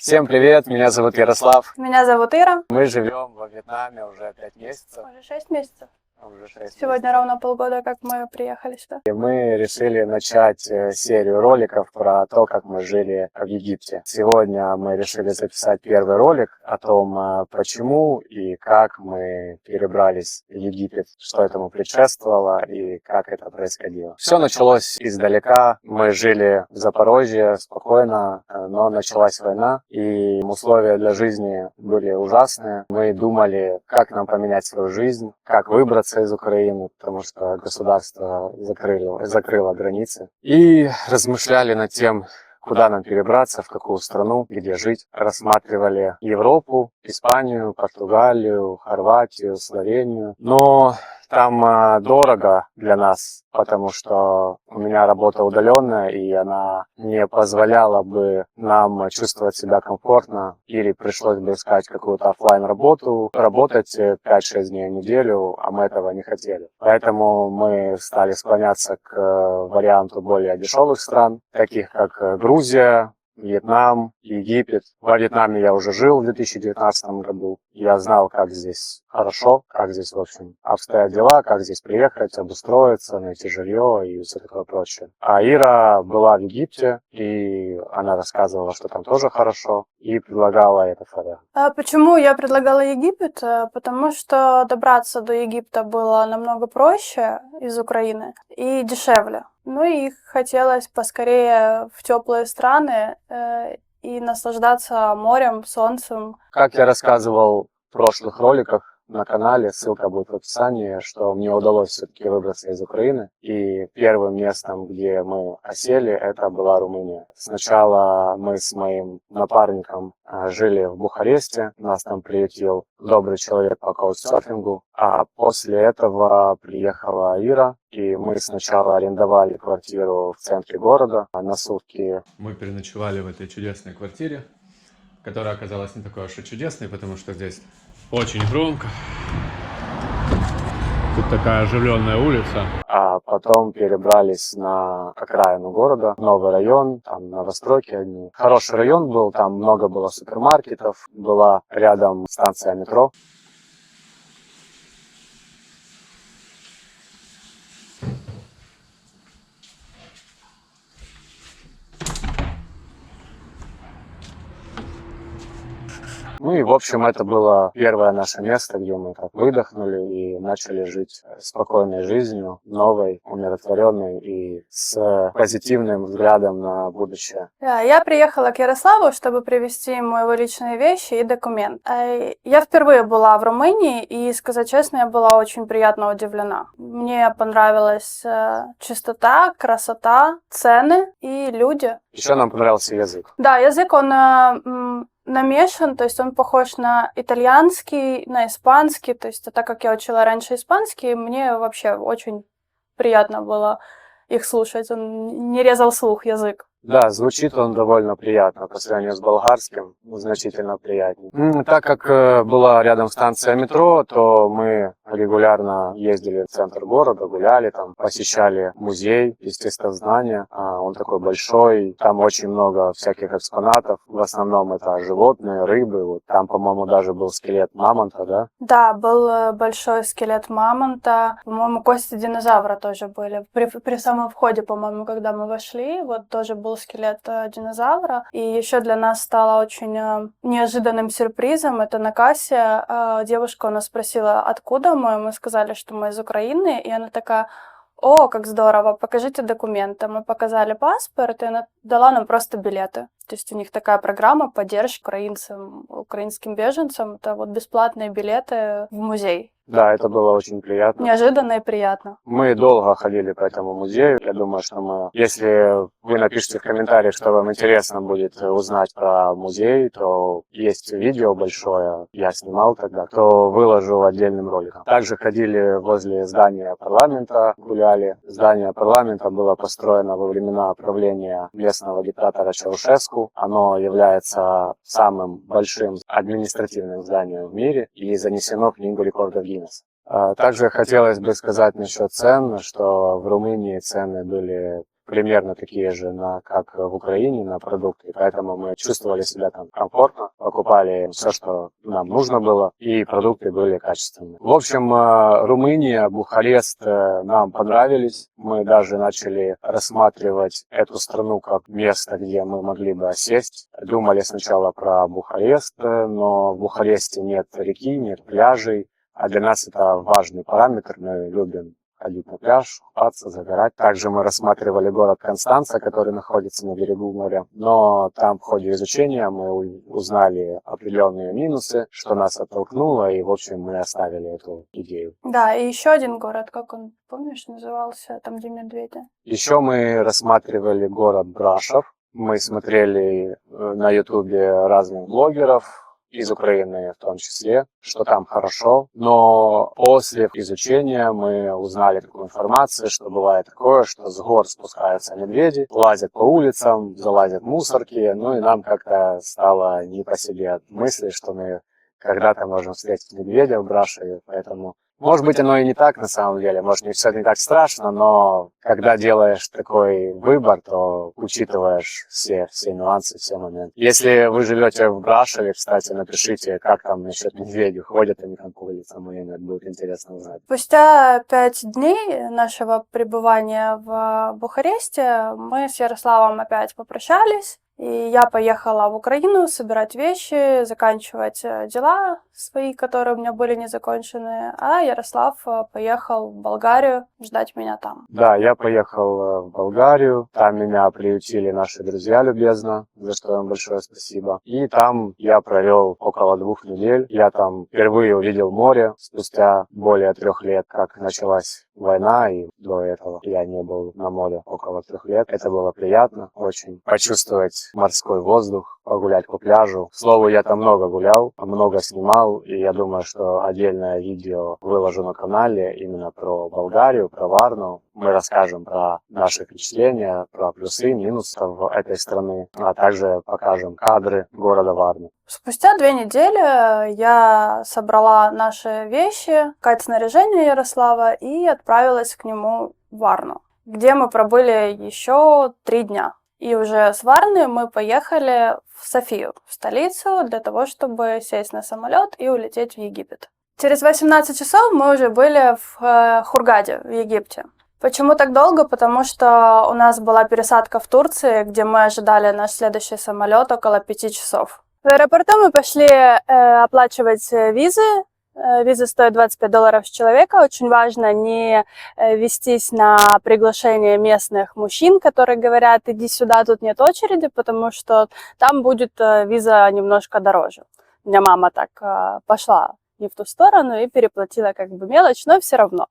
Всем привет, меня зовут Ярослав. Меня зовут Ира. Мы живем во Вьетнаме уже 5 месяцев. Уже 6 месяцев. Уже 6 Сегодня месяцев. ровно полгода, как мы приехали сюда. И мы решили начать серию роликов про то, как мы жили в Египте. Сегодня мы решили записать первый ролик о том, почему и как мы перебрались в Египет, что этому предшествовало и как это происходило. Все началось издалека. Мы жили в Запорожье спокойно, но началась война, и условия для жизни были ужасные. Мы думали, как нам поменять свою жизнь, как выбраться из Украины, потому что государство закрыло границы. И размышляли над тем, куда нам перебраться, в какую страну, где жить. Рассматривали Европу, Испанию, Португалию, Хорватию, Словению. Но там дорого для нас, потому что у меня работа удаленная, и она не позволяла бы нам чувствовать себя комфортно, или пришлось бы искать какую-то офлайн работу, работать 5-6 дней в неделю, а мы этого не хотели. Поэтому мы стали склоняться к варианту более дешевых стран, таких как Грузия, Вьетнам, Египет. Во Вьетнаме я уже жил в 2019 году. Я знал, как здесь хорошо, как здесь, в общем, обстоят дела, как здесь приехать, обустроиться, найти жилье и все такое прочее. А Ира была в Египте, и она рассказывала, что там тоже хорошо, и предлагала этот вариант. Почему я предлагала Египет? Потому что добраться до Египта было намного проще из Украины и дешевле. Ну и хотелось поскорее в теплые страны и наслаждаться морем, солнцем. Как я рассказывал в прошлых роликах на канале, ссылка будет в описании, что мне удалось все-таки выбраться из Украины. И первым местом, где мы осели, это была Румыния. Сначала мы с моим напарником жили в Бухаресте, нас там приютил добрый человек по каучсерфингу, а после этого приехала Ира, и мы сначала арендовали квартиру в центре города на сутки. Мы переночевали в этой чудесной квартире, которая оказалась не такой уж и чудесной, потому что здесь очень громко. Тут такая оживленная улица. А потом перебрались на окраину города, новый район, там новостройки одни. Хороший район был, там много было супермаркетов, была рядом станция метро. Ну и, в общем, это было первое наше место, где мы так выдохнули и начали жить спокойной жизнью, новой, умиротворенной и с позитивным взглядом на будущее. Я приехала к Ярославу, чтобы привезти ему его личные вещи и документ. Я впервые была в Румынии, и, сказать честно, я была очень приятно удивлена. Мне понравилась чистота, красота, цены и люди. Еще нам понравился язык. Да, язык, он намешан, то есть он похож на итальянский, на испанский, то есть так как я учила раньше испанский, мне вообще очень приятно было их слушать, он не резал слух язык. Да, звучит он довольно приятно по сравнению с болгарским, значительно приятнее. Так как была рядом станция метро, то мы регулярно ездили в центр города, гуляли там, посещали музей естествознания. Он такой большой, там очень много всяких экспонатов, в основном это животные, рыбы. Вот там, по-моему, даже был скелет мамонта, да? Да, был большой скелет мамонта, по-моему, кости динозавра тоже были. При самом входе, по-моему, когда мы вошли, вот тоже был скелет динозавра. И еще для нас стало очень неожиданным сюрпризом. Это на кассе девушка у нас спросила, откуда мы. Мы сказали, что мы из Украины. И она такая: о, как здорово, покажите документы. Мы показали паспорт, и она дала нам просто билеты. То есть у них такая программа поддержки украинцам, украинским беженцам. Это вот бесплатные билеты в музей. Да, это было очень приятно. Неожиданно и приятно. Мы долго ходили по этому музею. Я думаю, что если вы напишите в комментариях, что вам интересно будет узнать про музей, то есть видео большое, я снимал тогда, то выложу отдельным роликом. Также ходили возле здания парламента, гуляли. Здание парламента было построено во времена правления местного диктатора Чаушеску. Оно является самым большим административным зданием в мире и занесено в Книгу рекордов Гиннесса. Также хотелось бы сказать насчет цен, что в Румынии цены были примерно такие же, как в Украине, на продукты. И поэтому мы чувствовали себя там комфортно, покупали все, что нам нужно было, и продукты были качественные. В общем, Румыния, Бухарест нам понравились. Мы даже начали рассматривать эту страну как место, где мы могли бы осесть. Думали сначала про Бухарест, но в Бухаресте нет реки, нет пляжей, а для нас это важный параметр. Мы любим ходить на пляж, купаться, загорать. Также мы рассматривали город Констанца, который находится на берегу моря. Но там в ходе изучения мы узнали определенные минусы, что нас оттолкнуло, и, в общем, мы оставили эту идею. Да, и еще один город, как он, помнишь, назывался, там, где медведи? Еще мы рассматривали город Брашов. Мы смотрели на Ютубе разных блогеров, из Украины в том числе, что там хорошо. Но после изучения мы узнали такую информацию, что бывает такое, что с гор спускаются медведи, лазят по улицам, залазят мусорки. Ну и нам как-то стало не по себе от мысли, что мы когда-то можем встретить медведя в Брашове. Поэтому, может быть, оно и не так на самом деле, может, не все не так страшно, но когда делаешь такой выбор, то учитываешь все нюансы, все моменты. Если вы живете в Брашове, кстати, напишите, как там насчет медведей, ходят они там по улицам или нет, будет интересно узнать. Спустя 5 дней нашего пребывания в Бухаресте мы с Ярославом опять попрощались. И я поехала в Украину собирать вещи, заканчивать дела свои, которые у меня были не закончены, а Ярослав поехал в Болгарию ждать меня там. Да, я поехал в Болгарию, там меня приютили наши друзья любезно, за что им большое спасибо. И там я провел около 2 недель. Я там впервые увидел море спустя более 3 лет, как началась война, и до этого я не был на море около 3 лет. Это было приятно очень почувствовать морской воздух, погулять по пляжу. К слову, я там много гулял, много снимал, и я думаю, что отдельное видео выложу на канале именно про Болгарию, про Варну. Мы расскажем про наши впечатления, про плюсы, минусы этой страны, а также покажем кадры города Варны. Спустя 2 недели я собрала наши вещи, снаряжение Ярослава и отправилась к нему в Варну, где мы пробыли еще 3 дня. И уже с Варны мы поехали в Софию, в столицу, для того, чтобы сесть на самолет и улететь в Египет. Через 18 часов мы уже были в Хургаде, в Египте. Почему так долго? Потому что у нас была пересадка в Турции, где мы ожидали наш следующий самолет около 5 часов. В аэропорту мы пошли оплачивать визы. Виза стоит $25 с человека. Очень важно не вестись на приглашение местных мужчин, которые говорят: иди сюда, тут нет очереди, потому что там будет виза немножко дороже. У меня мама так пошла не в ту сторону и переплатила как бы мелочь, но все равно.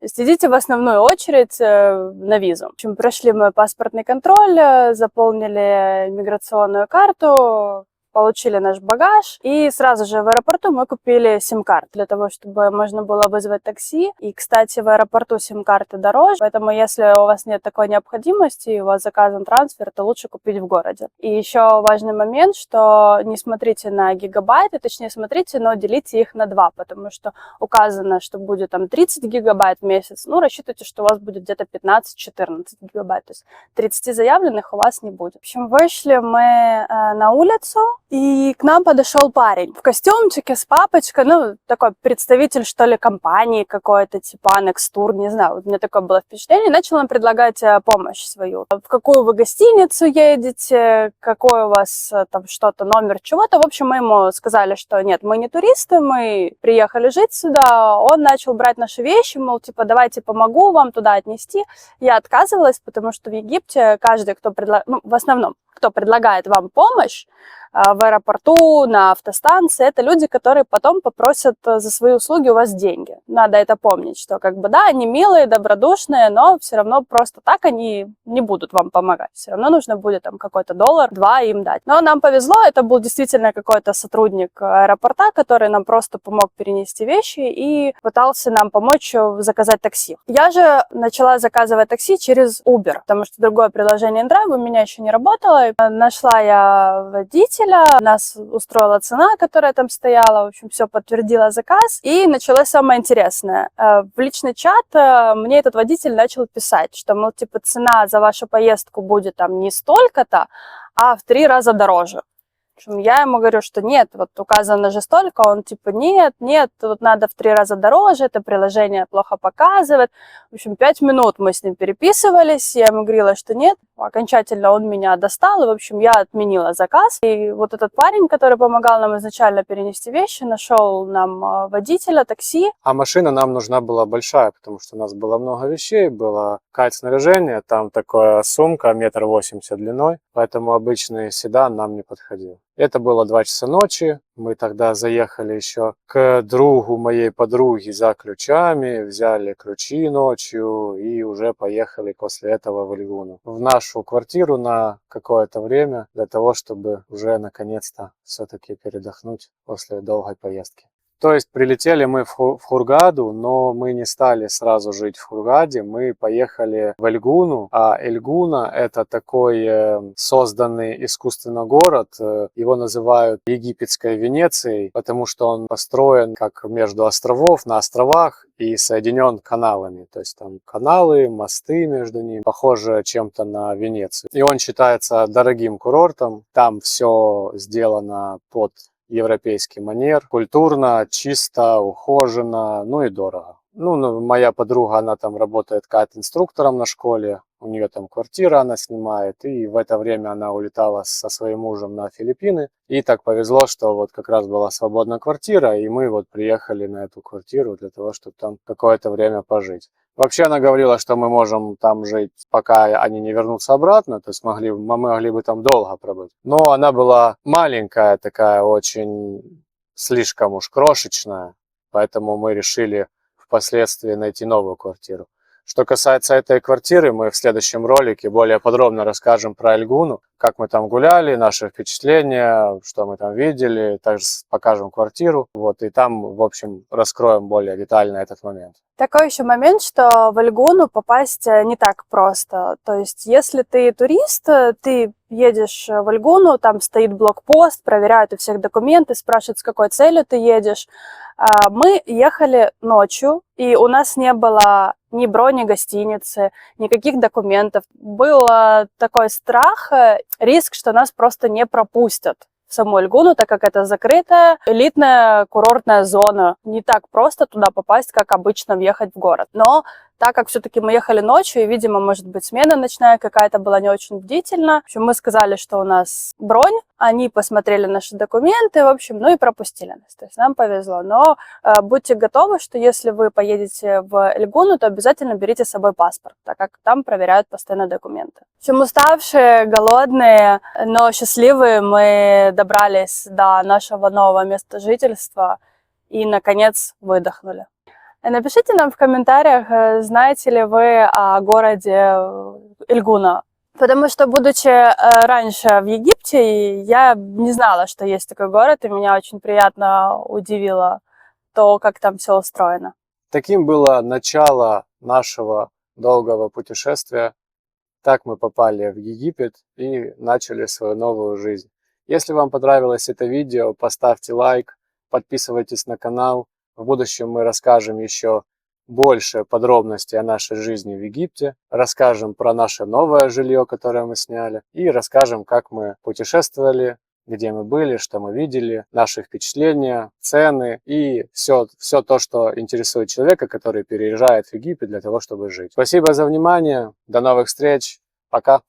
То есть идите в основную очередь на визу. В общем, прошли мы паспортный контроль, заполнили миграционную карту, получили наш багаж, и сразу же в аэропорту мы купили сим-карт для того, чтобы можно было вызвать такси. И, кстати, в аэропорту сим-карты дороже, поэтому если у вас нет такой необходимости и у вас заказан трансфер, то лучше купить в городе. И еще важный момент, что не смотрите на гигабайты, точнее смотрите, но делите их на 2, потому что указано, что будет там 30 гигабайт в месяц, ну рассчитывайте, что у вас будет где-то 15-14 гигабайт, то есть 30 заявленных у вас не будет. В общем, вышли мы на улицу, и к нам подошел парень в костюмчике с папочкой, ну, такой представитель, что ли, компании какой-то, типа Анекс-тур, не знаю, вот у меня такое было впечатление. И начал нам предлагать помощь свою. В какую вы гостиницу едете, какой у вас там что-то, номер чего-то. В общем, мы ему сказали, что нет, мы не туристы, мы приехали жить сюда. Он начал брать наши вещи, мол, типа, давайте помогу вам туда отнести. Я отказывалась, потому что в Египте каждый, кто предлагает, ну, в основном, кто предлагает вам помощь, в аэропорту, на автостанции, это люди, которые потом попросят за свои услуги у вас деньги. Надо это помнить, что как бы да, они милые, добродушные, но все равно просто так они не будут вам помогать. Все равно нужно будет там какой-то $1-2 им дать. Но нам повезло, это был действительно какой-то сотрудник аэропорта, который нам просто помог перенести вещи и пытался нам помочь заказать такси. Я же начала заказывать такси через Uber, потому что другое приложение InDrive у меня еще не работало, домой. Нашла я водителя, нас устроила цена, которая там стояла, в общем, все подтвердила заказ. И началось самое интересное. В личный чат мне этот водитель начал писать, что, мол, типа, цена за вашу поездку будет там не столько-то, а в 3 раза дороже. В общем, я ему говорю, что нет, вот указано же столько, он типа нет, вот надо в 3 раза дороже, это приложение плохо показывает. В общем, 5 минут мы с ним переписывались, я ему говорила, что нет. Окончательно он меня достал, и, в общем, я отменила заказ. И вот этот парень, который помогал нам изначально перенести вещи, нашел нам водителя, такси. А машина нам нужна была большая, потому что у нас было много вещей, было кайт-снаряжение, там такая сумка 1,80 м длиной, поэтому обычный седан нам не подходил. Это было 2 часа ночи, мы тогда заехали еще к другу моей подруги за ключами, взяли ключи ночью и уже поехали после этого в Эльгуну, в нашу квартиру на какое-то время, для того, чтобы уже наконец-то все-таки передохнуть после долгой поездки. То есть прилетели мы в Хургаду, но мы не стали сразу жить в Хургаде, мы поехали в Эльгуну, а Эльгуна это такой созданный искусственно город, его называют египетской Венецией, потому что он построен как между островов, на островах и соединен каналами, то есть там каналы, мосты между ними, похоже чем-то на Венецию. И он считается дорогим курортом, там все сделано под европейский манер, культурно, чисто, ухоженно, ну и дорого. Ну, моя подруга, она там работает кайт-инструктором на школе, у нее там квартира она снимает, и в это время она улетала со своим мужем на Филиппины. И так повезло, что вот как раз была свободная квартира, и мы вот приехали на эту квартиру для того, чтобы там какое-то время пожить. Вообще она говорила, что мы можем там жить, пока они не вернутся обратно, то есть мы могли бы там долго пробыть. Но она была маленькая такая, очень слишком уж крошечная, поэтому мы решили впоследствии найти новую квартиру. Что касается этой квартиры, мы в следующем ролике более подробно расскажем про Эльгуну, как мы там гуляли, наши впечатления, что мы там видели, также покажем квартиру, вот, и там, в общем, раскроем более детально этот момент. Такой еще момент, что в Эльгуну попасть не так просто. То есть, если ты турист, ты едешь в Эльгуну, там стоит блокпост, проверяют у всех документы, спрашивают, с какой целью ты едешь. Мы ехали ночью, и у нас не было ни брони гостиницы, никаких документов. Был такой страх, риск, что нас просто не пропустят в саму Эльгуну, так как это закрытая элитная курортная зона. Не так просто туда попасть, как обычно въехать в город. Но так как все-таки мы ехали ночью, и, видимо, может быть, смена ночная какая-то была не очень бдительна. В общем, мы сказали, что у нас бронь, они посмотрели наши документы, в общем, ну и пропустили нас. То есть нам повезло. Но будьте готовы, что если вы поедете в Эльгуну, то обязательно берите с собой паспорт, так как там проверяют постоянно документы. В общем, уставшие, голодные, но счастливые, мы добрались до нашего нового места жительства и, наконец, выдохнули. Напишите нам в комментариях, знаете ли вы о городе Эльгуна. Потому что, будучи раньше в Египте, я не знала, что есть такой город, и меня очень приятно удивило то, как там все устроено. Таким было начало нашего долгого путешествия. Так мы попали в Египет и начали свою новую жизнь. Если вам понравилось это видео, поставьте лайк, подписывайтесь на канал. В будущем мы расскажем еще больше подробностей о нашей жизни в Египте, расскажем про наше новое жилье, которое мы сняли, и расскажем, как мы путешествовали, где мы были, что мы видели, наши впечатления, цены и все то, что интересует человека, который переезжает в Египет для того, чтобы жить. Спасибо за внимание, до новых встреч, пока!